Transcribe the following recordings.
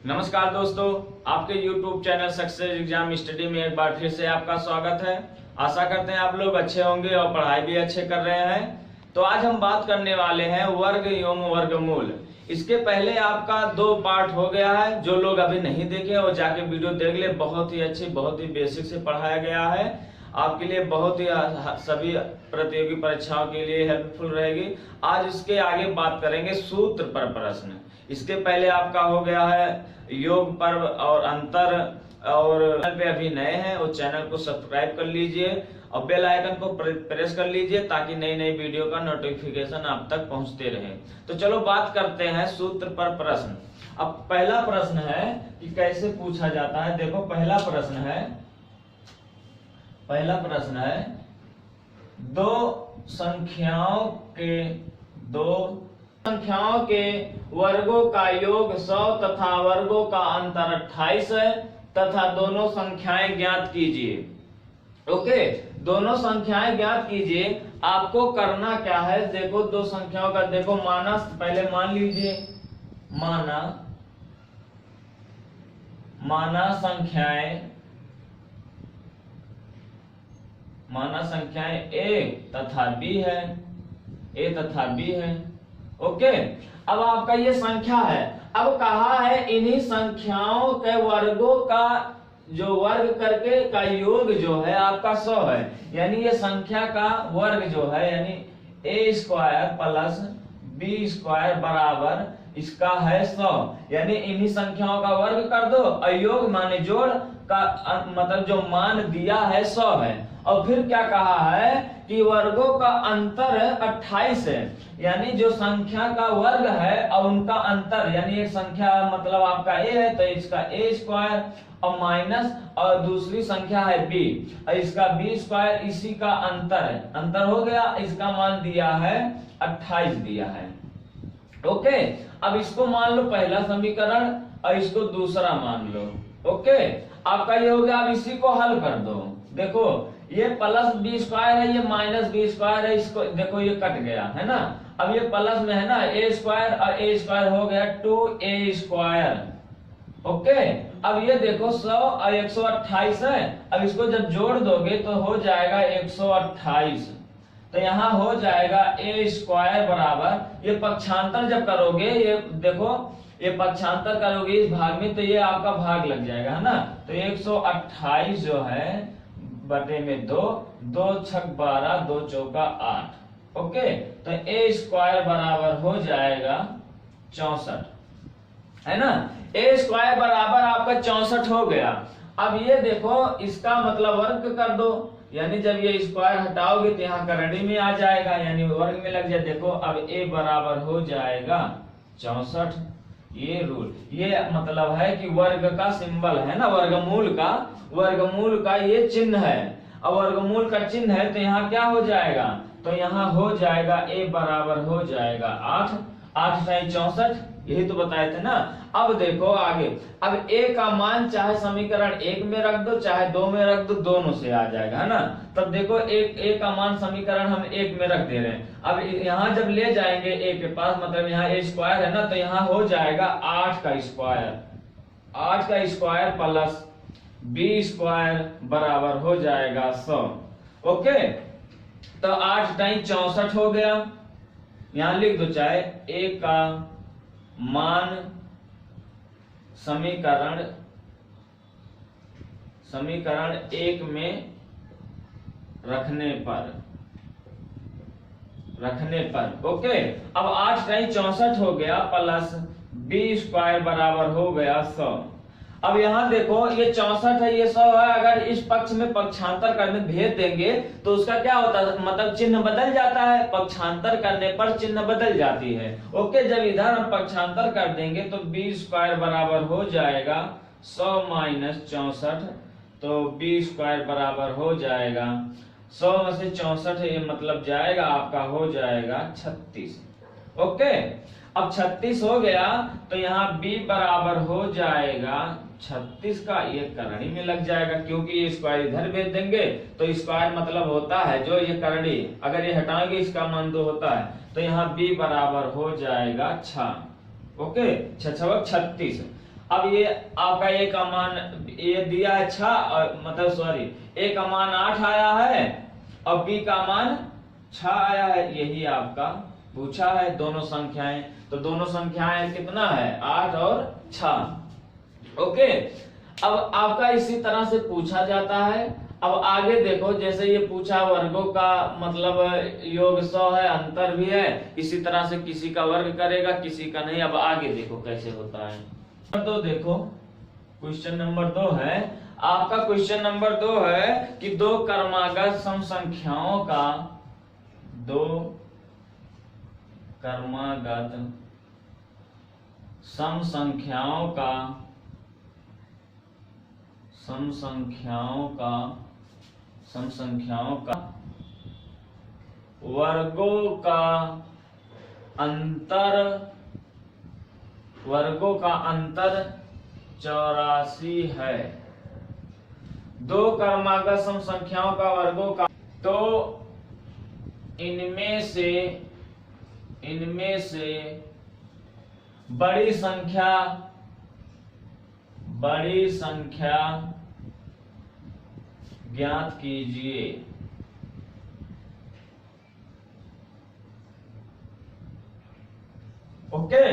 नमस्कार दोस्तों, आपके YouTube channel success exam study में एक बार फिर से आपका स्वागत है। आशा करते हैं आप लोग अच्छे होंगे और पढ़ाई भी अच्छे कर रहे हैं। तो आज हम बात करने वाले हैं वर्ग एवं वर्गमूल। इसके पहले आपका 2 पार्ट हो गया है। जो लोग अभी नहीं देखे वो जाके वीडियो देख ले। बहुत ही अच्छी, बहुत ही बेसिक से पढ़ाया गया है। आपके लिए बहुत ही सभी प्रतियोगी परीक्षाओं के लिए हेल्पफुल रहेगी। आज इसके आगे बात करेंगे सूत्र पर प्रश्न। इसके पहले आपका हो गया है योग पर्व और अंतर, और चैनल पे अभी नए हैं वो चैनल को सब्सक्राइब कर लीजिए और बेल आइकन को प्रेस कर लीजिए ताकि नई नई वीडियो का नोटिफिकेशन आप तक पहुंचते रहे। तो चलो बात करते हैं सूत्र पर प्रश्न। अब पहला प्रश्न है कि कैसे पूछा जाता है। देखो पहला प्रश्न है दो संख्याओं के वर्गों का योग 100 तथा वर्गों का अंतर 28 है तथा दोनों संख्याएं ज्ञात कीजिए। ओके, दोनों संख्याएं ज्ञात कीजिए। आपको करना क्या है, देखो दो संख्याओं का देखो माना, पहले मान लीजिए माना संख्याएं A तथा B है। ओके, अब आपका ये संख्या है। अब कहा है इन्हीं संख्याओं के वर्गों का जो वर्ग करके का योग जो है आपका 100 है। यानी ये संख्या का वर्ग जो है यानी A² प्लस B² बराबर इसका है 100। यानी इन्हीं संख्याओं का वर्ग कर दो और योग माने जोड़ का मतलब जो मान दिया है 100 है। और फिर क्या कहा है कि वर्गों का अंतर 28 है। यानी जो संख्या का वर्ग है और उनका अंतर, यानी एक संख्या मतलब आपका A है तो इसका A² और माइनस और दूसरी संख्या है B और इसका B², इसी का अंतर है। अंतर हो गया, इसका मान दिया है 28 दिया है। ओके, अब इसको मान लो पहला समीकरण और इसको दूसरा मान लो। ओके, आपका ये हो गया। अब इसी को हल कर दो। देखो ये प्लस B² है, ये माइनस B² है, इसको देखो ये कट गया है ना। अब ये प्लस में है ना A² और A² हो गया 2A²। ओके, अब ये देखो 100 और 128 है। अब इसको जब जोड़ दोगे तो हो जाएगा 128। तो यहाँ हो जाएगा A² बराबर, ये पक्षांतर जब करोगे, ये देखो ये पक्षांतर करोगे इस भाग में तो ये आपका भाग लग जाएगा है ना। तो 128 जो है बटे में 2, 2 छक 12, 2 चौका 8। ओके, तो A² बराबर हो जाएगा 64 है ना। A² बराबर आपका 64 हो गया। अब ये देखो इसका मतलब वर्ग कर दो, यानी जब ये स्क्वायर हटाओगे तो यहाँ करड़ी में आ जाएगा, यानी वर्ग में लग जाए। देखो अब A बराबर हो जाएगा 64। ये रूल, ये मतलब है कि वर्ग का सिंबल है ना, वर्गमूल का ये चिन्ह है। अब वर्गमूल का चिन्ह है तो यहाँ क्या हो जाएगा, तो यहाँ हो जाएगा A बराबर हो जाएगा 8, 8 नहीं 64, यही तो बताए थे ना। अब देखो आगे, अब A का मान चाहे समीकरण 1 में रख दो चाहे 2 में रख दो, दोनों से आ जाएगा है ना। तब देखो A का मान समीकरण हम 1 में रख दे रहे हैं। अब यहाँ जब ले जाएंगे A के पास, मतलब यहाँ A² है ना, तो यहाँ हो जाएगा 8 का स्क्वायर प्लस B² बराबर हो जाएगा 100। ओके, तो 8 टाइम 64 हो गया। यहाँ लिख दो चाहे A का मान समीकरण 1 में रखने पर। ओके, अब 8 टाइम 64 हो गया प्लस B² बराबर हो गया 100। अब यहाँ देखो ये 64 है, ये 100 है। अगर इस पक्ष में पक्षांतर करने भेज देंगे तो उसका क्या होता है, मतलब चिन्ह बदल जाता है। पक्षांतर करने पर चिन्ह बदल जाती है। ओके, जब इधर हम पक्षांतर कर देंगे तो B² बराबर हो जाएगा 100 माइनस 64, तो B² बराबर हो जाएगा 100 में से 64 ये मतलब जाएगा आपका हो जाएगा 36। ओके, अब 36 हो गया तो यहाँ B बराबर हो जाएगा 36 का, ये करणी में लग जाएगा क्योंकि ये स्क्वायर इधर भेज देंगे तो स्क्वायर मतलब होता है जो ये करणी, अगर ये हटाएंगे इसका मान 2 होता है। तो यहाँ B बराबर हो जाएगा 6। ओके, 6 36। अब ये आपका ए का मान ये दिया है 6 और मतलब सॉरी ए का मान 8 आया है और बी का मान 6 आया है, यही आपका पूछा है दोनों संख्याएं। तो दोनों संख्याएं कितना है 8 और 6। ओके, अब आपका इसी तरह से पूछा जाता है। अब आगे देखो, जैसे ये पूछा वर्गों का मतलब योग 100 है, अंतर भी है, इसी तरह से किसी का वर्ग करेगा किसी का नहीं। अब आगे देखो कैसे होता है। तो देखो क्वेश्चन नंबर 2 है आपका। क्वेश्चन नंबर 2 है कि दो क्रमागत सम संख्याओं का सम संख्याओं का वर्गों का अंतर 84 है। दो क्रमागत सम संख्याओं का वर्गों का, तो इनमें से बड़ी संख्या ज्ञात कीजिए। ओके,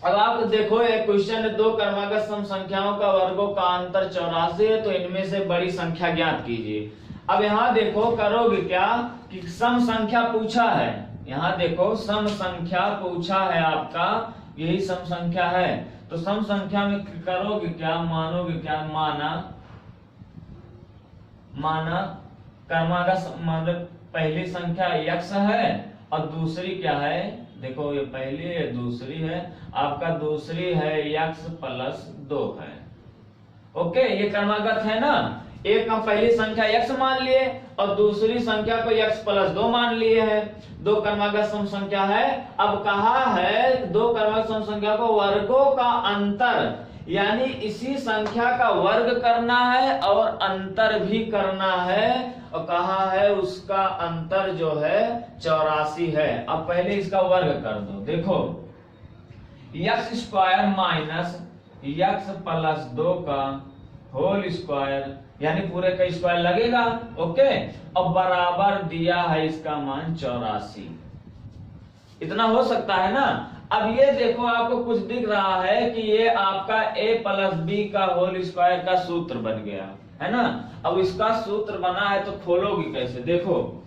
अब आप देखो एक क्वेश्चन, दो क्रमागत सम संख्याओं का वर्गों का अंतर 84 है, तो इनमें से बड़ी संख्या ज्ञात कीजिए। अब यहाँ देखो करोगे क्या कि सम संख्या पूछा है, यहाँ देखो सम संख्या पूछा है आपका, यही सम संख्या है। तो सम संख्या में करोगे क्या, मानोगे क्या, माना क्रमागत मतलब पहली संख्या x है और दूसरी क्या है, देखो ये पहली है दूसरी है, आपका दूसरी है x प्लस 2 है। ओके, ये क्रमागत है ना, एक का पहली संख्या x मान लिए और दूसरी संख्या को x प्लस 2 मान लिए है, दो क्रमागत सम संख्या है। अब कहा है दो क्रमागत सम संख्या को वर्गों का अंतर, यानी इसी संख्या का वर्ग करना है और अंतर भी करना है, और कहा है उसका अंतर जो है 84 है। अब पहले इसका वर्ग कर दो, देखो x square minus x plus 2 का होल स्क्वायर, यानी पूरे का स्क्वायर लगेगा। ओके, और बराबर दिया है इसका मान 84, इतना हो सकता है ना। अब ये देखो आपको कुछ दिख रहा है कि ये आपका a प्लस बी का होल स्क्वायर का सूत्र बन गया है ना। अब इसका सूत्र बना है तो खोलोगी कैसे, देखो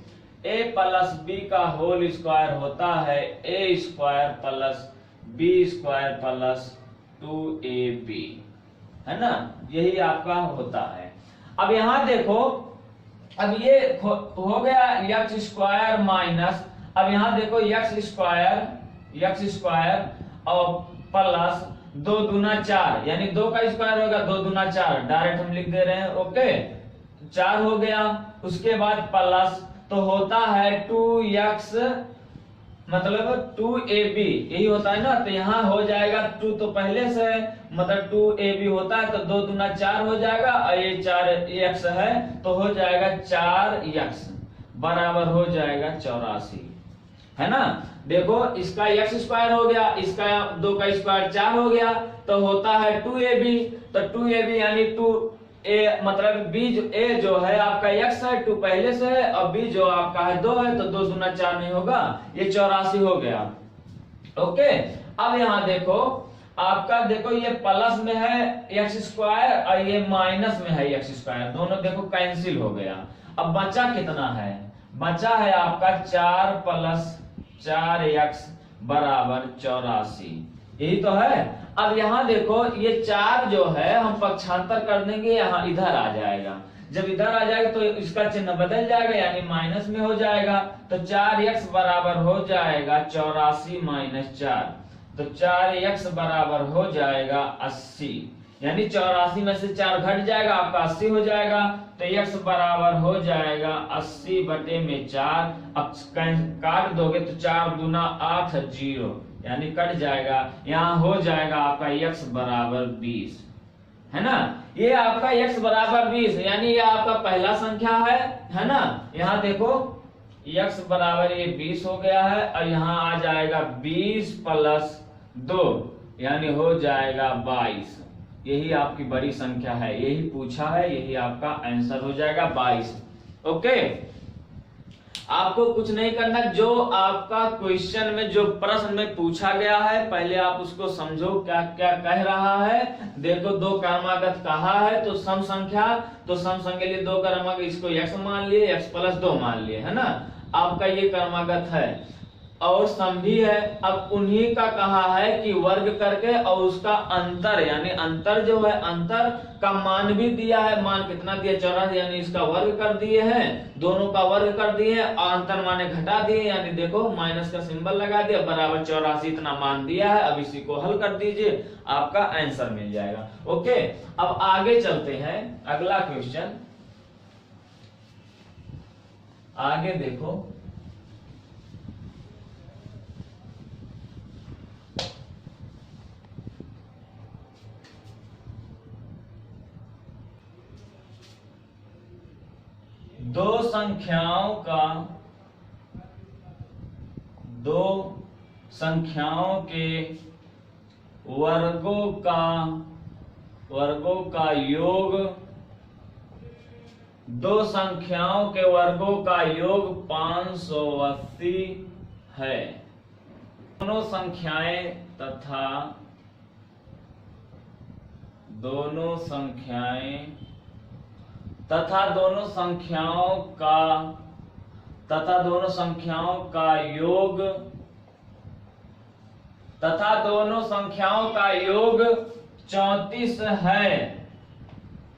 a प्लस बी का होल स्क्वायर होता है a square plus b square plus 2ab, है ना, यही आपका होता है। अब यहाँ देखो, अब ये हो गया x स्क्वायर माइनस, अब यहाँ देखो x स्क्वायर और प्लस 2 दूना 4, यानी 2 का स्क्वायर होगा 2 दूना 4, डायरेक्ट हम लिख दे रहे हैं। ओके, 4 हो गया, उसके बाद प्लस तो होता है 2x मतलब 2ab, यही होता है ना। तो यहाँ हो जाएगा 2 तो पहले से है, मतलब 2ab होता है तो 2 दूना 4 हो जाएगा, और ये 4x है तो हो जाएगा 4x बराबर हो जाएगा 84, है ना। देखो इसका x स्क्वायर हो गया, इसका 2 का स्क्वायर 4 हो गया, तो होता है 2ab, तो 2ab यानी 2a मतलब b जो a जो है आपका x है, 2 पहले से है, और b जो आपका है 2 है, तो 2 दूना 4 नहीं होगा, ये 84 हो गया। ओके, अब यहाँ देखो आपका, देखो ये प्लस में है x स्क्वायर और ये माइनस में है x स्क्वायर, दोनों देखो कैंसिल हो गया। अब बचा कितना है, बचा है आपका 4 प्लस 4x बराबर 84, यही तो है। अब यहाँ देखो ये 4 जो है हम पक्षांतर कर देंगे, यहाँ इधर आ जाएगा, जब इधर आ जाएगा तो इसका चिन्ह बदल जाएगा, यानी माइनस में हो जाएगा, तो 4x बराबर हो जाएगा 84 माइनस 4, तो 4x बराबर हो जाएगा 80, यानी 84 में से 4 घट जाएगा, आपका 80 हो जाएगा, तो x बराबर हो जाएगा 80 बटे में 4। अब काट दोगे तो 4 दूना 8 0, यानी कट जाएगा, यहाँ हो जाएगा आपका x बराबर 20, है ना। ये आपका x बराबर 20, यानी ये आपका पहला संख्या है ना। यहाँ देखो x बराबर ये 20 हो गया है, और यहाँ आ जाएगा 20 प्लस 2, यानी हो जाएगा 22। यही आपकी बड़ी संख्या है, यही पूछा है, यही आपका आंसर हो जाएगा 22। ओके, आपको कुछ नहीं करना, जो आपका क्वेश्चन में जो प्रश्न में पूछा गया है पहले आप उसको समझो क्या क्या कह रहा है। देखो दो क्रमागत कहा है तो सम संख्या, तो सम संख्या के लिए दो क्रमागत, इसको x मान लिए, x+2 मान लिए, है ना, आपका ये क्रमागत है। और सम भी है, अब उन्हीं का कहा है कि वर्ग करके और उसका अंतर, यानी अंतर जो है अंतर का मान भी दिया है। मान कितना दिया? 84, यानी इसका वर्ग कर दिए हैं, दोनों का वर्ग कर दिए हैं और अंतर माने घटा दिए, यानी देखो माइनस का सिंबल लगा दिया, बराबर 84 इतना मान दिया है। अब इसी को हल कर दीजिए, आपका आंसर मिल जाएगा। ओके, अब आगे चलते हैं, अगला क्वेश्चन आगे देखो। दो संख्याओं के वर्गों का योग, दो संख्याओं के वर्गों का योग 580 है। दोनों संख्याएं तथा दोनों संख्याओं का योग 34 है।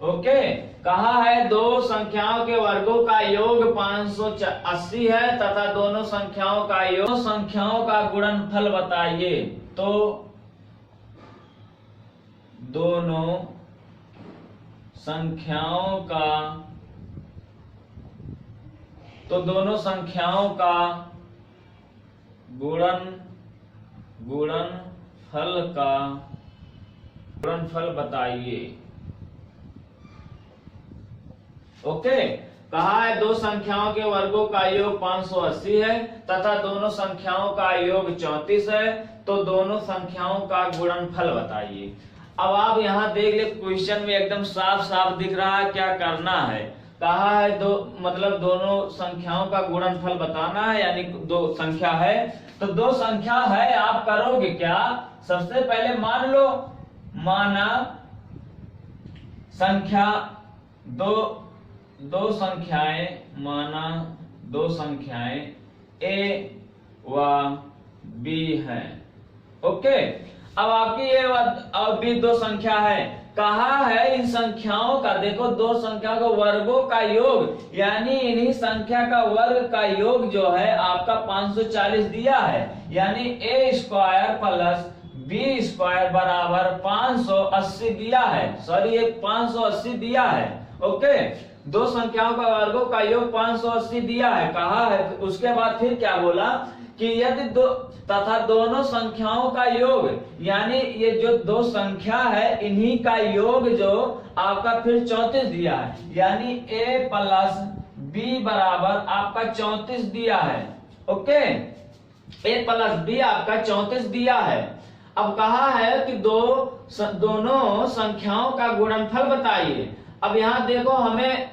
ओके, कहा है दो संख्याओं के वर्गों का योग 580 है तथा दोनों संख्याओं का गुणनफल बताइए। तो दोनों संख्याओं का गुणनफल बताइए। ओके, कहा है दो संख्याओं के वर्गों का योग 580 है तथा दोनों संख्याओं का योग 34 है, तो दोनों संख्याओं का गुणनफल बताइए। अब आप यहाँ देख ले, क्वेश्चन में एकदम साफ साफ दिख रहा है क्या करना है। कहा है दोनों संख्याओं का गुणनफल बताना है, यानी दो संख्या है तो दो संख्या है, आप करोगे क्या? सबसे पहले मान लो, माना संख्या दो संख्याएं a व b है। ओके, अब आपकी a और b दो संख्या है। कहा है इन संख्याओं का, देखो दो संख्या का वर्गों का योग, यानी इन्हीं संख्या का वर्ग का योग जो है आपका 540 दिया है, यानी a² प्लस b² बराबर 580 दिया है। सॉरी, ये 580 दिया है। ओके, दो संख्याओं का वर्गों का योग 580 दिया है कहा है। उसके बाद फिर क्या बोला कि यदि दोनों संख्याओं का योग, यानी ये जो दो संख्या है इन्हीं का योग जो आपका फिर 34 दिया है, यानी a प्लस b बराबर आपका 34 दिया है। ओके, a प्लस b आपका 34 दिया है। अब कहा है कि दोनों संख्याओं का गुणनफल बताइए। अब यहाँ देखो, हमें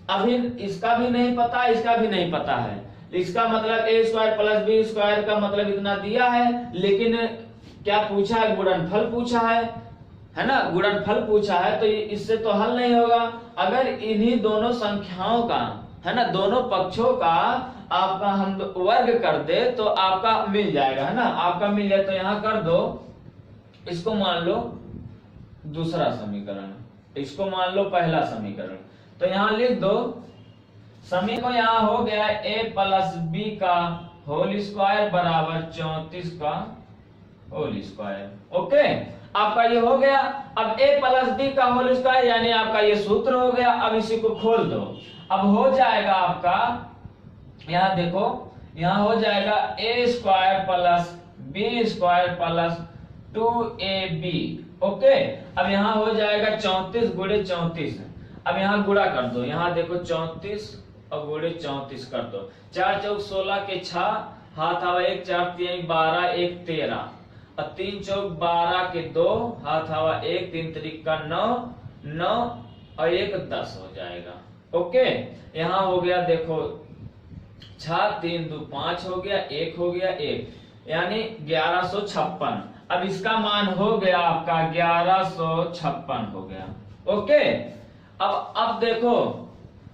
अभी इसका भी नहीं पता, इसका भी नहीं पता है। इसका मतलब a² प्लस b² का मतलब इतना दिया है, लेकिन क्या पूछा है? गुणनफल पूछा है ना, गुणनफल पूछा है, तो इससे तो हल नहीं होगा। अगर इन्हीं दोनों संख्याओं का, है ना, दोनों पक्षों का आपका हम वर्ग कर दे तो आपका मिल जाएगा, है ना, आपका मिल जाए। तो यहाँ कर दो, इसको मान लो दूसरा समीकरण, इसको मान लो पहला समीकरण। तो यहाँ लिख दो, समीकरण यहाँ हो गया a प्लस b का होल स्क्वायर बराबर 34 का होल स्क्वायर। ओके, आपका ये हो गया। अब a प्लस b का होल स्क्वायर, यानी आपका ये सूत्र हो गया। अब इसी को खोल दो, अब हो जाएगा आपका, यहाँ देखो, यहाँ हो जाएगा a² plus b² plus 2ab। Okay, अब यहाँ हो जाएगा 34 गुणे 34। अब यहाँ गुणा कर दो, यहाँ देखो 34 और गुणे 34 कर दो। 4 चौक 16 के 6 हाथ आवा 1 4 3 12 1 13। और 3 चौक 12 के 2, हाथ हवा 1, 3 त्रिक का 9, 9 और 1 10 हो जाएगा। ओके, यहाँ हो गया देखो 6, 3 2 5 हो गया, 1 हो गया 1, यानी 1156। अब इसका मान हो गया आपका 1156 हो गया। ओके, अब देखो,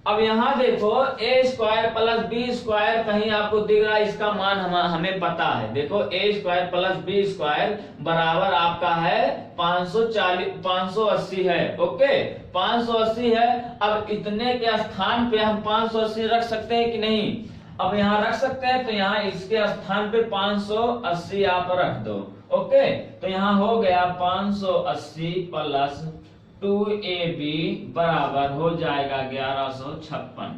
अब यहाँ देखो a square plus b square कहीं आपको दिख रहा है, इसका मान हमें पता है। देखो a square plus b square बराबर आपका है 580 है। ओके, 580 है। अब इतने के स्थान पे हम 580 रख सकते हैं कि नहीं? अब यहाँ रख सकते हैं, तो यहाँ इसके स्थान पे 580 आप रख दो। ओके, तो यहाँ हो गया 580 प्लस 2ab बराबर हो जाएगा 1156।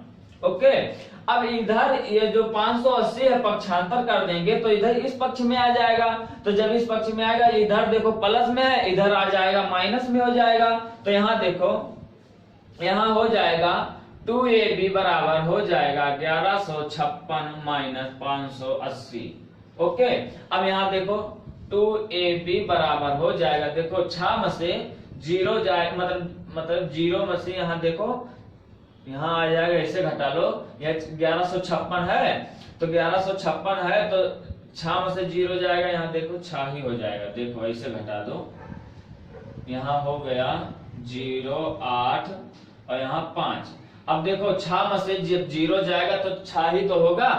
ओके, अब इधर ये जो 580 है पक्षांतर कर देंगे तो इधर इस पक्ष में आ जाएगा। तो जब इस पक्ष में आएगा, इधर देखो प्लस में है, इधर आ जाएगा माइनस में हो जाएगा। तो यहाँ देखो, यहाँ हो जाएगा 2ab बराबर हो जाएगा 1156 माइनस 580। ओके, अब यहाँ देखो 2ab बराबर हो जाएगा, देखो 6 में से 0 जाए, मतलब 0 में से यहाँ देखो, यहाँ आ जाएगा, ऐसे घटा लो, यह 1156 है, तो 1156 है तो 6 में से 0 जाएगा, यहाँ देखो 6 ही हो जाएगा। देखो ऐसे घटा दो, यहाँ हो गया 0 8 और यहाँ 5। अब देखो 6 में से जब 0 जाएगा तो 6 ही तो होगा।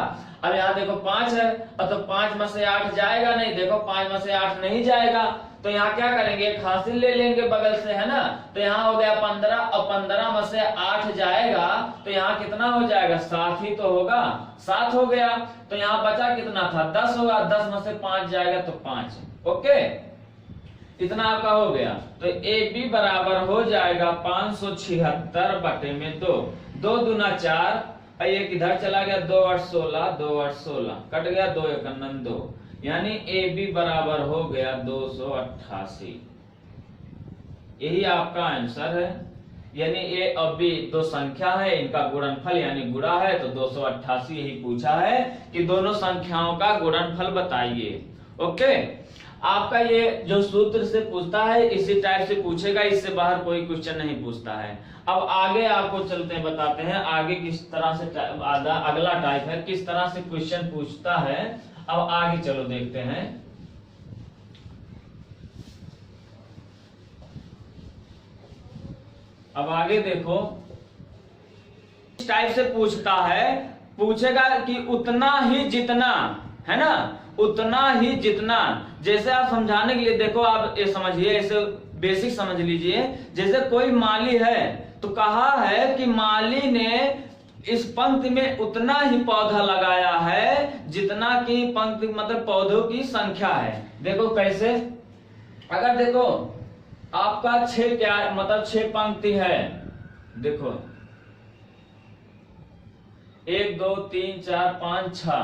अब यहाँ देखो 5 है, अब तो 5 में से 8 जाएगा नहीं, देखो 5 में से 8 नहीं जाएगा, तो यहाँ क्या करेंगे, एक हासिल ले लेंगे बगल से, है ना। तो यहाँ हो गया 15 और 15 में से 8 जाएगा तो यहाँ कितना हो जाएगा, 7 ही तो होगा, 7 हो गया। तो यहाँ बचा कितना था, 10 होगा, 10 में से 5 जाएगा तो 5। ओके, इतना आपका हो गया। तो AB बराबर हो जाएगा 576 बटे में 2, 2 दूना 4, एक इधर चला गया, 2 8 16, 2 8 16 कट गया, 2 1 2, यानी AB बराबर हो गया 288। यही आपका आंसर है। यानी A और B दो संख्या है, इनका गुणनफल यानी गुणा है, तो 288 यही पूछा है कि दोनों संख्याओं का गुणनफल बताइए। ओके, आपका ये जो सूत्र से पूछता है इसी टाइप से पूछेगा, इससे बाहर कोई क्वेश्चन नहीं पूछता है। अब आगे आपको चलते हैं, बताते हैं आगे किस तरह से अगला टाइप है, किस तरह से क्वेश्चन पूछता है। अब आगे चलो देखते हैं। अब आगे देखो, इस टाइप से पूछता है, पूछेगा कि उतना ही जितना, है ना, उतना ही जितना। जैसे आप समझाने के लिए देखो, आप ये समझिए, ऐसे बेसिक समझ लीजिए। जैसे कोई माली है तो कहा है कि माली ने इस पंक्ति में उतना ही पौधा लगाया है जितना कि पंक्ति मतलब पौधों की संख्या है। देखो कैसे, अगर देखो आपका 6 क्या मतलब 6 पंक्ति है, देखो 1 2 3 4 5 6,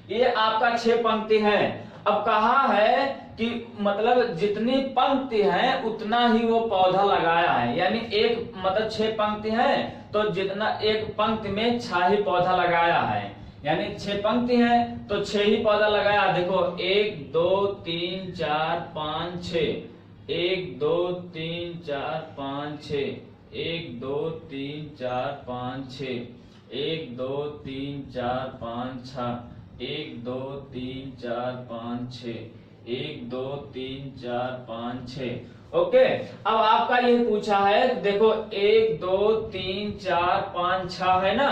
ये आपका 6 पंक्ति है। अब कहा है कि मतलब जितनी पंक्ति है उतना ही वो पौधा लगाया है, यानी एक मतलब 6 पंक्ति है तो जितना एक पंक्ति में 6 ही पौधा लगाया है, यानी 6 पंक्ति है तो 6 ही पौधा लगाया। देखो 1 2 3 4 5 6, 1 2 3 4 5 6, 1 2 3 4 5 6, 1 2 3 4 5 6, 1 2 3 4 5 6, 1 2 3 4 5 6। ओके, अब आपका ये पूछा है, देखो 1 2 3 4 5 6 है ना,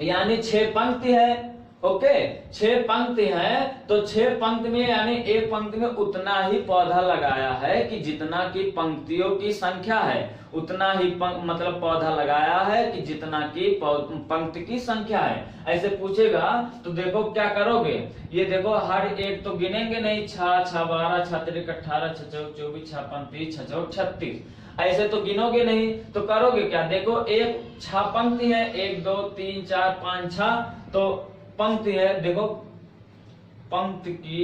यानी 6 पंक्ति है। ओके, 6 पंक्ति है तो 6 पंक्ति में यानी एक पंक्ति में उतना ही पौधा लगाया है कि जितना की पंक्तियों की संख्या है, उतना ही मतलब पौधा लगाया है कि जितना की पंक्ति की संख्या है। ऐसे पूछेगा तो देखो क्या करोगे, ये देखो हर एक तो गिनेंगे नहीं, 6 6 12 6 3 18 6 4 24 6 35 6 4 36, ऐसे तो गिनोगे नहीं। तो करोगे क्या, देखो एक 6 पंक्ति है, 1 2 3 4 5 6 तो पंक्ति है, देखो पंक्ति की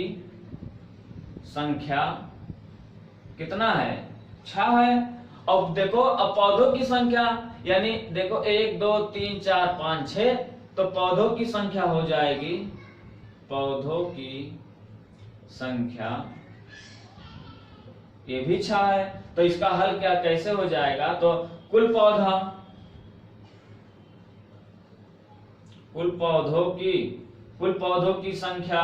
संख्या कितना है, 6 है। अब देखो अब पौधों की संख्या, यानी देखो 1 2 3 4 5 6, तो पौधों की संख्या हो जाएगी, पौधों की संख्या ये भी 6 है। तो इसका हल क्या कैसे हो जाएगा? तो कुल पौधों की संख्या,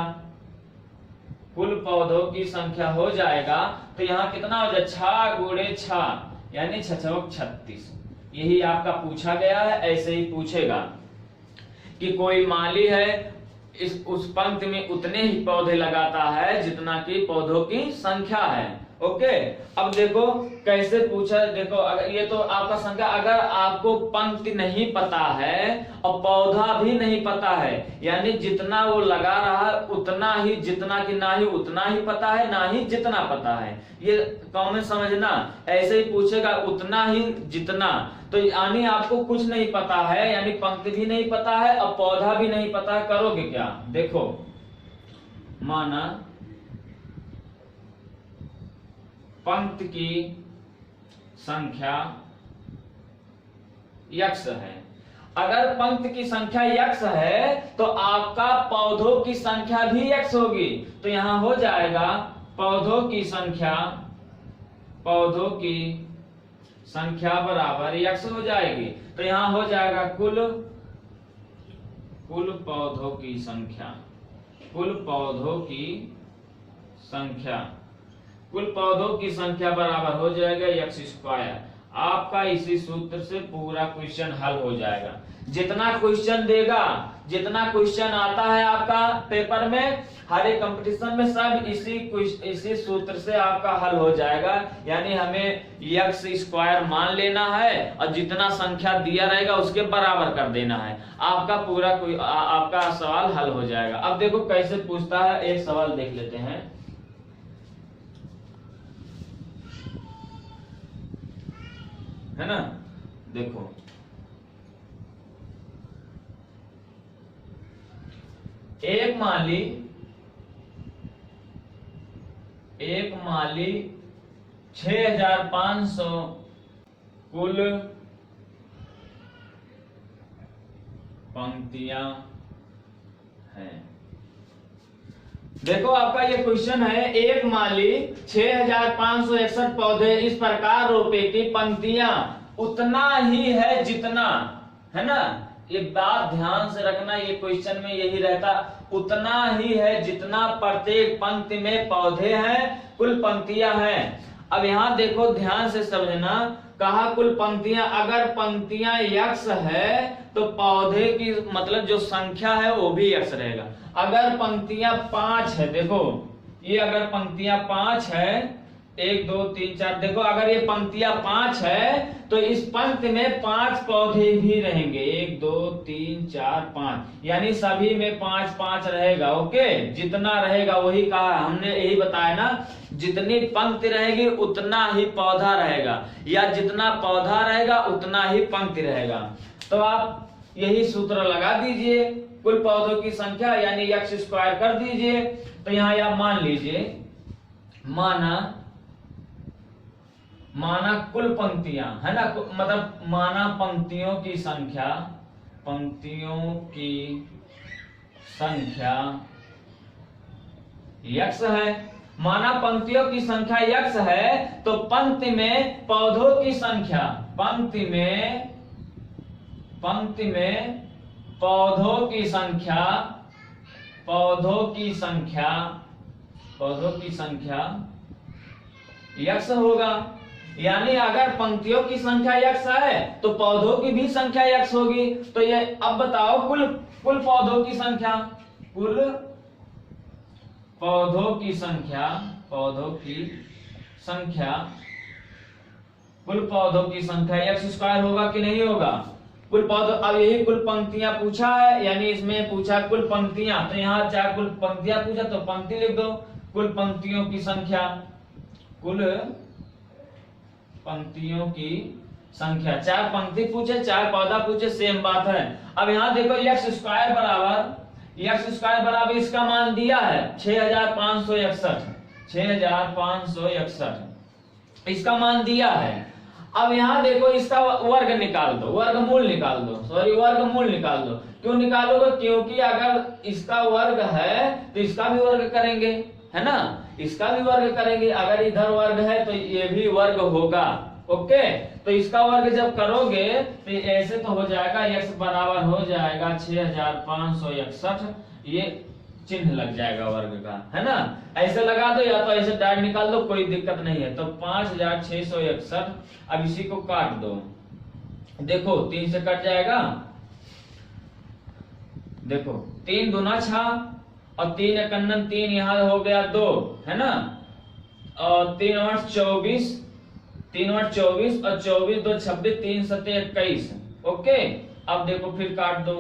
कुल पौधों की संख्या हो जाएगा। तो यहाँ कितना हो जाए? 6 गुणे 6 यानी 6 छक 36। यही आपका पूछा गया है। ऐसे ही पूछेगा कि कोई माली है, उस पंक्ति में उतने ही पौधे लगाता है जितना कि पौधों की संख्या है। ओके, अब देखो कैसे पूछा। देखो अगर ये तो आपका संख्या, अगर आपको पंक्ति नहीं पता है और पौधा भी नहीं पता है, यानी जितना वो लगा रहा है उतना ही, जितना कि ना ही उतना ही पता है ना ही जितना पता है, ये कॉमन समझना। ऐसे ही पूछेगा उतना ही जितना, तो यानी आपको कुछ नहीं पता है, यानी पंक्ति भी नहीं पता है और पौधा भी नहीं पता है। करोगे क्या? देखो, माना पंक्ति की संख्या यक्ष है। अगर पंक्ति की संख्या यक्ष है तो आपका पौधों की संख्या भी यक्ष होगी। तो यहां हो जाएगा पौधों की संख्या बराबर यक्ष हो जाएगी। तो यहां हो जाएगा कुल पौधों की संख्या, कुल पौधों की संख्या बराबर हो जाएगा यक्ष स्क्वायर। आपका इसी सूत्र से पूरा क्वेश्चन हल हो जाएगा। जितना क्वेश्चन देगा, जितना क्वेश्चन आता है आपका पेपर में, हर एक कंपटीशन में, सब इसी सूत्र से आपका हल हो जाएगा। यानी हमें यक्ष स्क्वायर मान लेना है और जितना संख्या दिया रहेगा उसके बराबर कर देना है। आपका सवाल हल हो जाएगा। अब देखो कैसे पूछता है, एक सवाल देख लेते हैं। है ना, देखो एक माली 6500 कुल पंक्तियां हैं। देखो आपका ये क्वेश्चन है, एक माली 6561 पौधे इस प्रकार रोपे की पंक्तियां उतना ही है जितना, है ना, ये बात ध्यान से रखना, ये क्वेश्चन में यही रहता, उतना ही है जितना प्रत्येक पंक्ति में पौधे हैं, कुल पंक्तियां हैं। अब यहाँ देखो ध्यान से समझना, कहा कुल पंक्तियां, अगर पंक्तियां यक्ष है तो पौधे की मतलब जो संख्या है वो भी यक्ष रहेगा। अगर पंक्तियां 5 है, देखो ये अगर पंक्तियां 5 है, 1 2 3 4, देखो अगर ये पंक्तियां 5 है तो इस पंक्ति में 5 पौधे भी रहेंगे, 1 2 3 4 5, यानी सभी में 5 5 रहेगा। ओके, जितना रहेगा वही कहा, हमने यही बताया ना, जितनी पंक्ति रहेगी उतना ही पौधा रहेगा, या जितना पौधा रहेगा उतना ही पंक्ति रहेगा। तो आप यही सूत्र लगा दीजिए, कुल पौधों की संख्या यानी यक्ष स्क्वायर कर दीजिए। तो यहाँ आप मान लीजिए, माना कुल पंक्तियां, है ना, मतलब माना पंक्तियों की संख्या यक्ष है। माना पंक्तियों की संख्या यक्ष है तो पंक्ति में पौधों की संख्या, पंक्ति में पौधों की संख्या यक्ष होगा। यानी अगर पंक्तियों की संख्या यक्ष है तो पौधों की भी संख्या यक्ष होगी। तो ये अब बताओ कुल पौधों की संख्या, कुल पौधों की संख्या यक्ष स्क्वायर होगा कि नहीं होगा? कुल पौधों, अब यही कुल पंक्तियां पूछा है, यानी इसमें पूछा कुल पंक्तियां, तो यहाँ चाहे कुल पंक्तियां पूछा तो पंक्ति लिख दो, कुल पंक्तियों की संख्या, कुल पंक्तियों की संख्या, 4 पंक्ति पूछे 4 पौधा पूछे, सेम बात है। अब यहाँ देखो यक्ष स्क्वायर बराबर इसका मान दिया है 6561, इसका मान दिया है। अब यहाँ देखो इसका वर्गमूल निकाल दो, वर्गमूल निकाल दो। क्यों निकालोगे? क्योंकि अगर इसका वर्ग है तो इसका भी वर्ग करेंगे, है ना, इसका भी वर्ग करेंगे। अगर इधर वर्ग है तो ये भी वर्ग होगा। ओके, तो इसका वर्ग जब करोगे तो ऐसे तो हो जाएगा, x बराबर हो जाएगा 6561, ये चिन्ह लग जाएगा वर्ग का, है ना। ऐसे लगा दो या तो ऐसे डायरेक्ट निकाल दो, कोई दिक्कत नहीं है। तो 5661, अब इसी को काट दो, देखो 3 से कट जाएगा, देखो 3 दूना 6 और 3 एकन्नन 3, यहाँ हो गया 2, है ना। और 3 8 24, 3 8 24 और 24 2 26, 3 7 21। ओके, अब देखो फिर काट दो।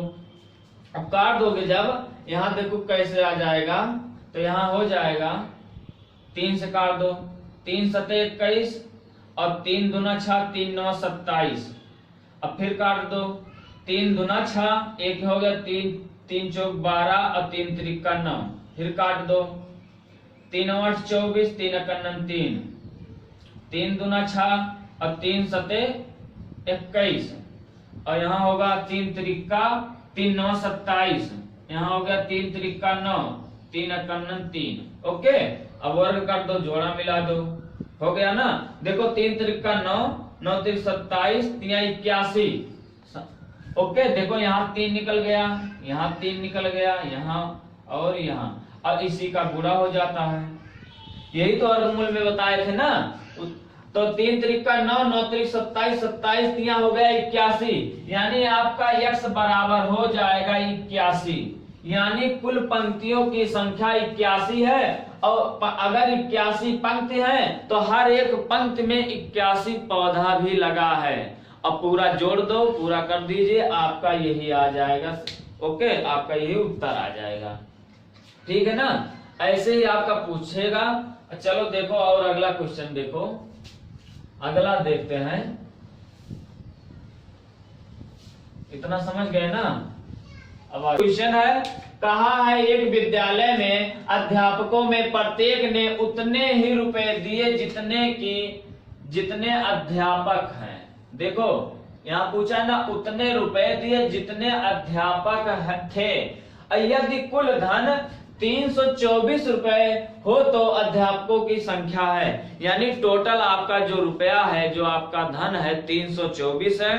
अब काट दोगे जब, यहाँ देखो कैसे आ जाएगा, तो यहाँ हो जाएगा 3 से काट दो, 3 7 21 और 3 दूना 6, 3 9 27। अब फिर काट दो, 3 दूना 6, एक हो गया 3 3 चौक 12 और 3 त्रिका 9, फिर काट दो, 3 8 24, 3 एकन्नन 3, 3 दूना 6 और 3 सते 21, और यहाँ होगा 3 त्रिका 3 9 27, यहाँ हो गया 3 त्रिका 9, 3 एकन्नन 3। ओके, अब वर्ग कर दो, जोड़ा मिला दो, हो गया ना। देखो 3 त्रिका 9, 9 त्रिक 27, 3 81। ओके, देखो यहाँ 3 निकल गया, यहाँ 3 निकल गया, यहाँ और यहाँ, अब इसी का गुणा हो जाता है। यही तो वर्गमूल में बताए थे ना। तो 3 त्रिका 9, 9 त्रिक 27, 27 यहाँ हो गया 81, यानी आपका x बराबर हो जाएगा 81। यानी कुल पंक्तियों की संख्या 81 है, और अगर 81 पंक्ति है तो हर एक पंक्ति में 81 पौधा भी लगा है। अब पूरा जोड़ दो, पूरा कर दीजिए, आपका यही आ जाएगा। ओके, आपका यही उत्तर आ जाएगा, ठीक है ना। ऐसे ही आपका पूछेगा। चलो देखो और अगला क्वेश्चन देखो, अगला देखते हैं। इतना समझ गए ना। अब क्वेश्चन है, कहा है एक विद्यालय में अध्यापकों में प्रत्येक ने उतने ही रुपए दिए जितने अध्यापक हैं। देखो यहाँ पूछा ना, उतने रुपए दिए जितने अध्यापक थे। यदि कुल धन 324 रुपए हो तो अध्यापकों की संख्या है। यानी टोटल आपका जो रुपया है, जो आपका धन है 324 है,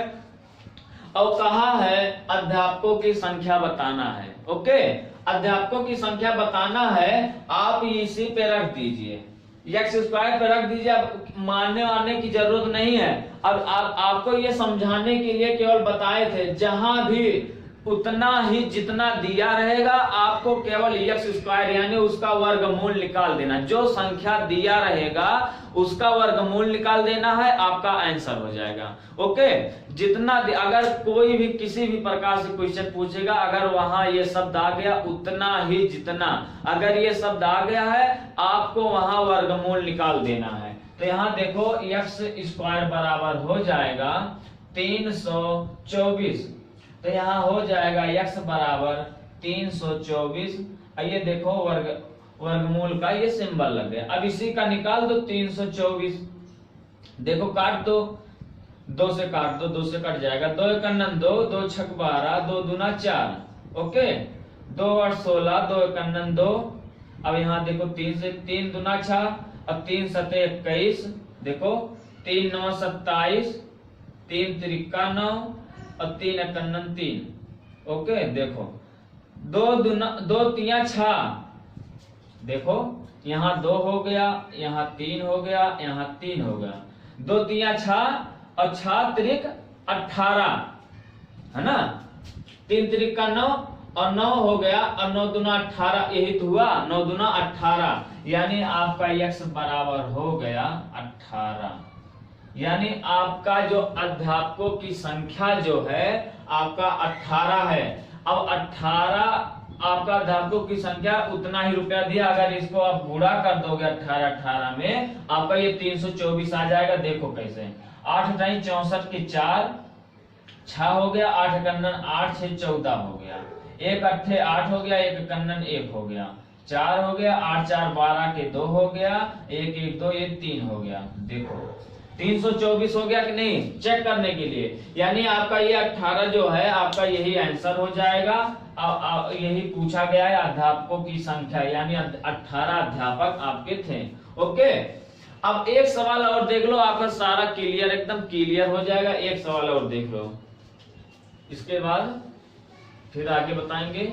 और कहा है अध्यापकों की संख्या बताना है। ओके, अध्यापकों की संख्या बताना है, आप इसी पे रख दीजिए, x स्क्वायर पे रख दीजिए। अब मानने वाने की जरूरत नहीं है। अब आपको ये समझाने के लिए केवल बताए थे, जहां भी उतना ही जितना दिया रहेगा आपको केवल x स्क्वायर यानी उसका वर्गमूल निकाल देना। जो संख्या दिया रहेगा उसका वर्गमूल निकाल देना है, आपका आंसर हो जाएगा। ओके, जितना अगर कोई भी किसी भी प्रकार से क्वेश्चन पूछेगा, अगर वहां ये शब्द आ गया उतना ही जितना, अगर ये शब्द आ गया है आपको वहां वर्गमूल निकाल देना है। तो यहाँ देखो x स्क्वायर बराबर हो जाएगा 324, तो यहाँ हो जाएगा x बराबर 324। ये देखो वर्गमूल का ये सिंबल लग गया। अब इसी का निकाल दो 324, देखो काट दो, 2 से काट दो, 2 से कट जाएगा, 2 एकन्नन 2, 2 छक 12, 2 दूना 4। ओके, 2 8 16, 2 एकन्नन 2। अब यहाँ देखो 3 से 3 दूना 6 और 3 7 21, देखो 3 9 27, 3 त्रिका 9 और 3 एकन्नन 3। ओके, देखो 2 3 6, देखो यहाँ 2 हो गया, यहाँ 3 हो गया, यहाँ 3 हो गया, 2 3 6 और 6 त्रिक 18, है ना। 3 त्रिक का 9 और 9 हो गया, और 9 दूना 18, यही तो हुआ, 9 दूना 18, यानी आपका x बराबर हो गया 18। यानी आपका जो अध्यापकों की संख्या जो है आपका 18 है। अब 18 आपका अध्यापकों की संख्या, उतना ही रुपया दिया, अगर इसको आप गुणा कर दोगे 18 में आपका ये 324 आ जाएगा। देखो कैसे, 8 टाइम 64 के 4, 6 हो गया, 8 एकन्नन 8, 6 14 हो गया, 1 अट्ठे 8 हो गया, 1 एकन्नन 1 हो गया, 4 हो गया, 8 4 12 के 2 हो गया, 1 1 2 ये 3 हो गया। देखो 324 हो गया कि नहीं, चेक करने के लिए। यानी आपका ये 18 जो है आपका यही आंसर हो जाएगा। यही पूछा गया है अध्यापकों की संख्या, यानी 18 अध्यापक आपके थे। ओके, अब एक सवाल और देख लो, आपका सारा क्लियर, एकदम क्लियर हो जाएगा। एक सवाल और देख लो, इसके बाद फिर आगे बताएंगे।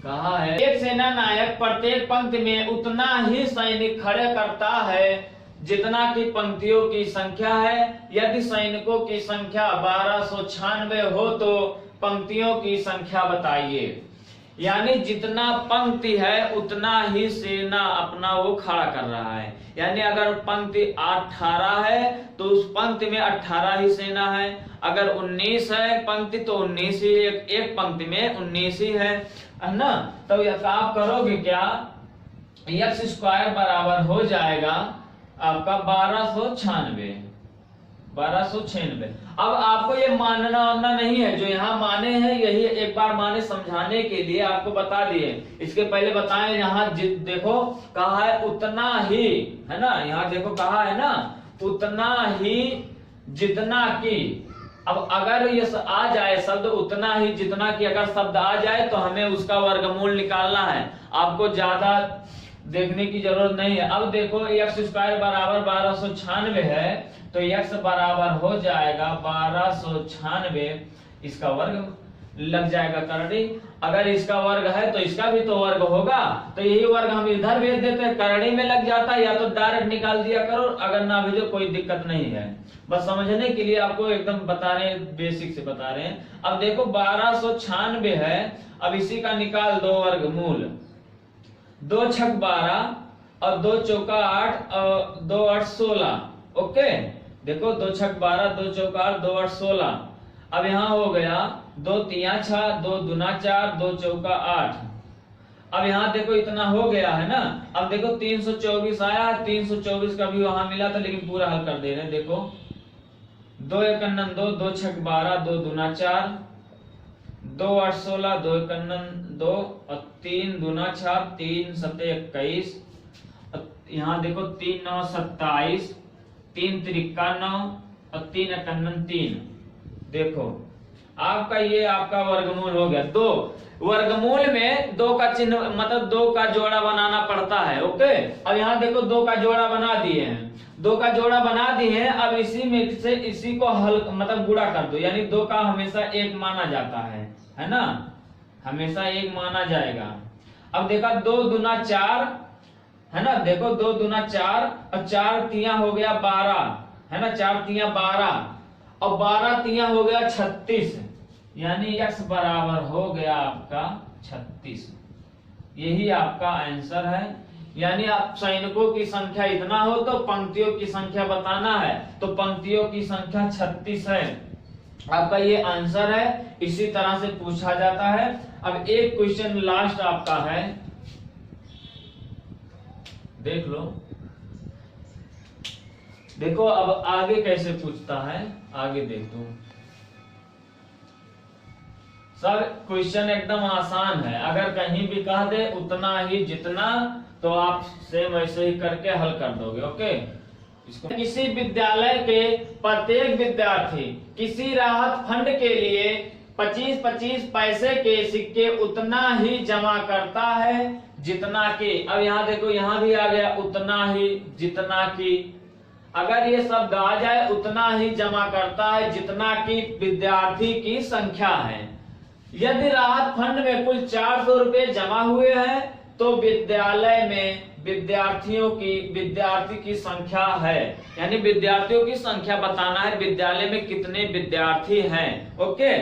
कहा है एक सेना नायक प्रत्येक पंक्ति में उतना ही सैनिक खड़े करता है जितना की पंक्तियों की संख्या है। यदि सैनिकों की संख्या 1296 हो तो पंक्तियों की संख्या बताइए। यानी जितना पंक्ति है उतना ही सेना अपना वो खड़ा कर रहा है। यानी अगर पंक्ति 18 है तो उस पंक्ति में 18 ही सेना है। अगर 19 है पंक्ति तो 19 ही, एक पंक्ति में 19 ही है ना। तो आप करोगे क्या, x स्क्वायर बराबर हो जाएगा आपका 1296। अब आपको ये मानना नहीं है, जो यहाँ माने हैं यही एक बार माने समझाने के लिए आपको बता दिए। इसके पहले बताएं, यहाँ देखो कहा है उतना ही, है ना, यहाँ देखो कहा है ना उतना ही जितना की। अब अगर ये आ जाए शब्द उतना ही जितना की, अगर शब्द आ जाए तो हमें उसका वर्गमूल निकालना है। आपको ज्यादा देखने की जरूरत नहीं है। अब देखो x स्क्वायर बराबर 1296 है तो x बराबर हो जाएगा 1296, इसका वर्ग लग जाएगा करड़ी। अगर इसका वर्ग है तो इसका भी तो वर्ग होगा, तो यही वर्ग हम इधर भेज देते हैं, करड़ी में लग जाता है, या तो डायरेक्ट निकाल दिया करो, अगर ना भेजो कोई दिक्कत नहीं है। बस समझने के लिए आपको एकदम बता रहे हैं, बेसिक से बता रहे हैं। अब देखो 1296 है, अब इसी का निकाल दो वर्गमूल। 2 छक 12 और 2 चौका 8 और 2 8 16। ओके, देखो 2 छक 12, 2 चौका 8, 2 8 16। अब यहाँ हो गया 2 तिया 6, 2 दूना 4, 2 चौका 8। अब यहाँ देखो इतना हो गया है ना। अब देखो 324 आया, 324 का भी वहां मिला था, लेकिन पूरा हल कर दे रहे हैं। देखो 2 एकन्नन 2, 2 छक 12, 2 दूना 4, 2 8 16, 2 एकन्नन 2 और 3 दूना 6, 3 सते 21। यहाँ देखो 3 9 27, 3 त्रिका 9 और 3 एकन्नन 3। देखो आपका ये आपका वर्गमूल हो गया। 2 वर्गमूल में 2 का चिन्ह मतलब 2 का जोड़ा बनाना पड़ता है। ओके, अब यहाँ देखो 2 का जोड़ा बना दिए हैं, 2 का जोड़ा बना दिए हैं। अब इसी में से इसी को हल मतलब गुणा कर दो, यानी 2 का हमेशा 1 माना जाता है ना, हमेशा 1 माना जाएगा। अब देखा 2 दूना 4 है ना, देखो 2 दूना 4 और 4 तिया हो गया 12 है ना, 4 तिया 12 और 12 तिया हो गया 36, यानी x बराबर हो गया आपका 36। यही आपका आंसर है। यानी आप सैनिकों की संख्या इतना हो तो पंक्तियों की संख्या बताना है, तो पंक्तियों की संख्या 36 है, आपका ये आंसर है। इसी तरह से पूछा जाता है। अब एक क्वेश्चन लास्ट आपका है, देख लो। देखो अब आगे कैसे पूछता है, आगे देख दो। सर क्वेश्चन एकदम आसान है, अगर कहीं भी कह दे उतना ही जितना तो आप सेम वैसे ही करके हल कर दोगे। ओके, इसको किसी विद्यालय के प्रत्येक विद्यार्थी किसी राहत फंड के लिए 25-25 पैसे के सिक्के उतना ही जमा करता है जितना कि, अब यहाँ देखो यहाँ भी आ गया उतना ही जितना कि। अगर ये शब्द आ जाए उतना ही जमा करता है जितना कि विद्यार्थी की संख्या है। यदि राहत फंड में कुल 400 रुपए जमा हुए हैं तो विद्यालय में विद्यार्थी की संख्या है, यानी विद्यार्थियों की संख्या बताना है, विद्यालय में कितने विद्यार्थी हैं। ओके,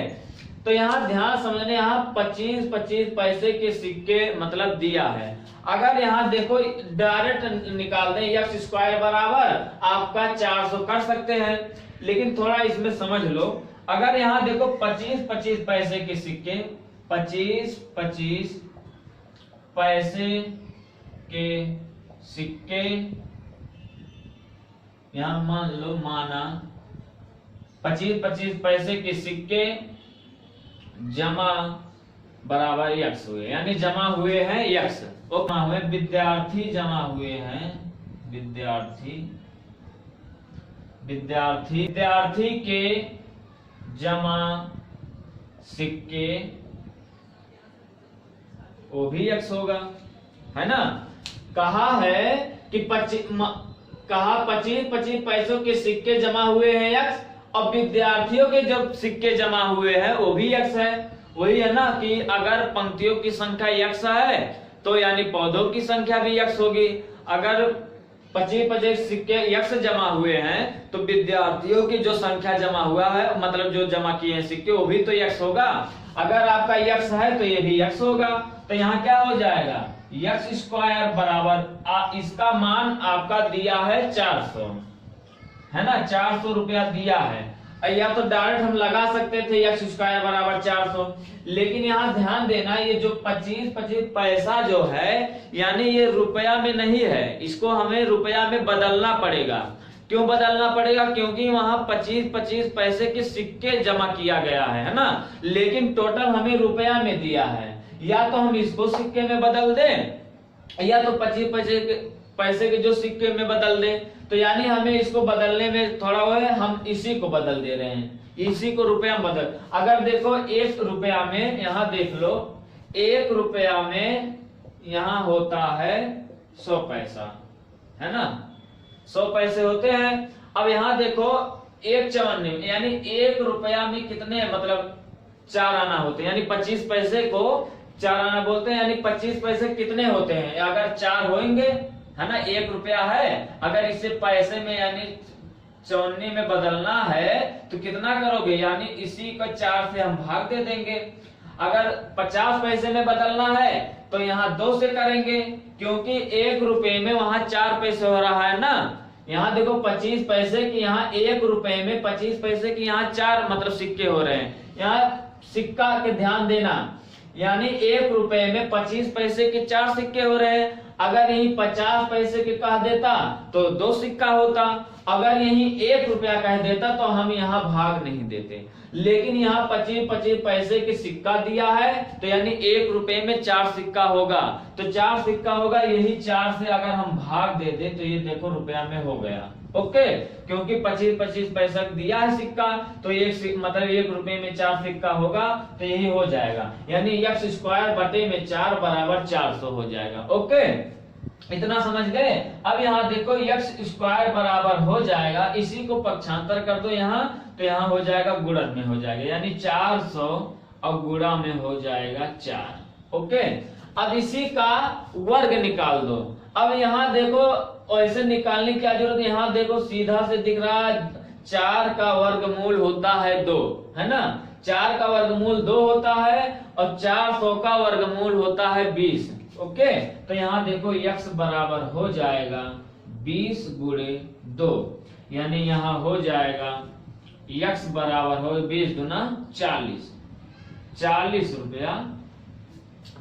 तो यहाँ ध्यान समझने, यहाँ 25-25 पैसे के सिक्के मतलब दिया है। अगर यहाँ देखो डायरेक्ट निकाल दें x स्क्वायर बराबर आपका 400 कर सकते हैं, लेकिन थोड़ा इसमें समझ लो। अगर यहाँ देखो 25-25 पैसे के सिक्के, 25-25 पैसे के सिक्के, यहाँ मान लो माना 25-25 पैसे के सिक्के जमा बराबर x हुए, यानी जमा हुए हैं x। हुए विद्यार्थी जमा हुए हैं, विद्यार्थी के जमा सिक्के वो भी x होगा, है ना। कहा है कि 25 पैसों के सिक्के जमा हुए हैं x, और विद्यार्थियों के जो सिक्के जमा हुए हैं वो भी x है। वही है ना कि अगर पंक्तियों की संख्या x है तो यानी पौधों की संख्या भी x होगी। अगर 25 सिक्के x जमा हुए हैं तो विद्यार्थियों की जो संख्या जमा हुआ है, मतलब जो जमा किए हैं सिक्के, वो भी तो x होगा। अगर आपका x है तो ये भी x होगा। तो यहाँ क्या हो जाएगा, x स्क्वायर बराबर इसका मान आपका दिया है 400, है ना, 400 रुपया दिया है। या तो डायरेक्ट हम लगा सकते थे x स्क्वायर बराबर 400, लेकिन यहाँ ध्यान देना ये जो 25 पैसा जो है यानी ये रुपया में नहीं है, इसको हमें रुपया में बदलना पड़ेगा। क्यों बदलना पड़ेगा, क्योंकि वहां 25 पैसे के सिक्के जमा किया गया है ना, लेकिन टोटल हमें रुपया में दिया है। या तो हम इसको सिक्के में बदल दें, या तो 25 पैसे के जो सिक्के में बदल दें। तो यानी हमें इसको बदलने में थोड़ा वो है, हम इसी को बदल दे रहे हैं, इसी को रुपया में बदल। अगर देखो 1 रुपया में, यहाँ देख लो 1 रुपया में यहाँ होता है 100 पैसा, है ना, 100 पैसे होते हैं। अब यहाँ देखो 1 यानी 1 रुपया में कितने, मतलब 4 आना होते हैं, यानी 25 पैसे को 4 आना बोलते हैं, यानी 25 पैसे कितने होते हैं, अगर 4 होंगे, है ना, 1 रुपया है, अगर इसे पैसे में यानी 54 में बदलना है तो कितना करोगे, यानी इसी को 4 से हम भाग दे देंगे। अगर 50 पैसे में बदलना है तो यहाँ 2 से करेंगे, क्योंकि 1 रुपए में वहां 4 पैसे हो रहा है ना। यहाँ देखो 25 पैसे की, यहाँ 1 रुपए में 25 पैसे की यहाँ 4 मतलब सिक्के हो रहे हैं। यहाँ सिक्का के ध्यान देना, यानी 1 रुपए में 25 पैसे के 4 सिक्के हो रहे हैं। अगर यही 50 पैसे के कह देता तो 2 सिक्का होता, अगर यही 1 रुपया कह देता तो हम यहाँ भाग नहीं देते। लेकिन यहाँ 25 पैसे के सिक्का दिया है तो यानी 1 रुपए में 4 सिक्का होगा, तो 4 सिक्का होगा, यही 4 से अगर हम भाग दे दे तो ये देखो रुपया में हो गया। ओके, क्योंकि 25 पैसा दिया है सिक्का तो मतलब 1 रुपए में 4 सिक्का होगा, तो यही हो जाएगा, यानी x स्क्वायर बटे में 4 बराबर 400 हो जाएगा। ओके, इतना समझ गए। अब यहाँ देखो x स्क्वायर बराबर हो जाएगा, इसी को पक्षांतर कर दो यहाँ, तो यहाँ हो जाएगा गुणन में हो जाएगा, यानी 400 और गुणा में हो जाएगा 4। ओके, अब इसी का वर्ग निकाल दो। अब यहाँ देखो ऐसे निकालने की क्या जरूरत है, यहाँ देखो सीधा से दिख रहा है 4 का वर्गमूल होता है 2, है ना, 4 का वर्गमूल 2 होता है और 400 का वर्गमूल होता है 20। ओके, तो यहाँ देखो x बराबर हो जाएगा 20 गुणे 2, यानी यहाँ हो जाएगा x बराबर हो 20 दूना 40 रुपया।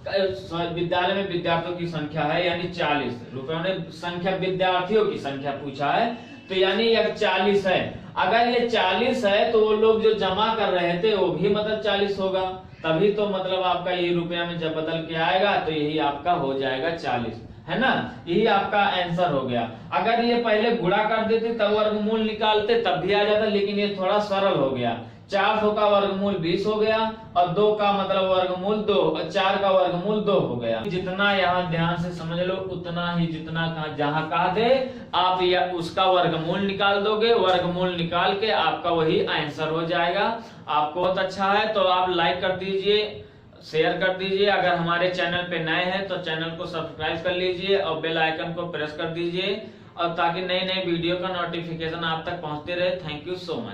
विद्यालय में विद्यार्थियों की संख्या है यानी 40 रुपए ने संख्या, विद्यार्थियों की संख्या पूछा है, तो यानी यह 40 है। अगर ये 40 है तो वो लोग जो जमा कर रहे थे वो भी मतलब 40 होगा, तभी तो मतलब आपका ये रुपया में जब बदल के आएगा तो यही आपका हो जाएगा 40, है ना, यही आपका आंसर हो गया। अगर ये पहले गुणा कर देते तब वर्गमूल निकालते तब भी आ जाता, लेकिन ये थोड़ा सरल हो गया। 400 का वर्गमूल 20 हो गया और 2 का मतलब वर्गमूल 2 और 4 का वर्गमूल 2 हो गया। जितना यहाँ ध्यान से समझ लो उतना ही, जितना जहां कहा दे आप या उसका वर्गमूल निकाल दोगे, वर्गमूल निकाल के आपका वही आंसर हो जाएगा। आपको बहुत अच्छा है तो आप लाइक कर दीजिए, शेयर कर दीजिए। अगर हमारे चैनल पे नए हैं तो चैनल को सब्सक्राइब कर लीजिए और बेल आइकन को प्रेस कर दीजिए, और ताकि नए नए वीडियो का नोटिफिकेशन आप तक पहुंचते रहे। Thank you so much.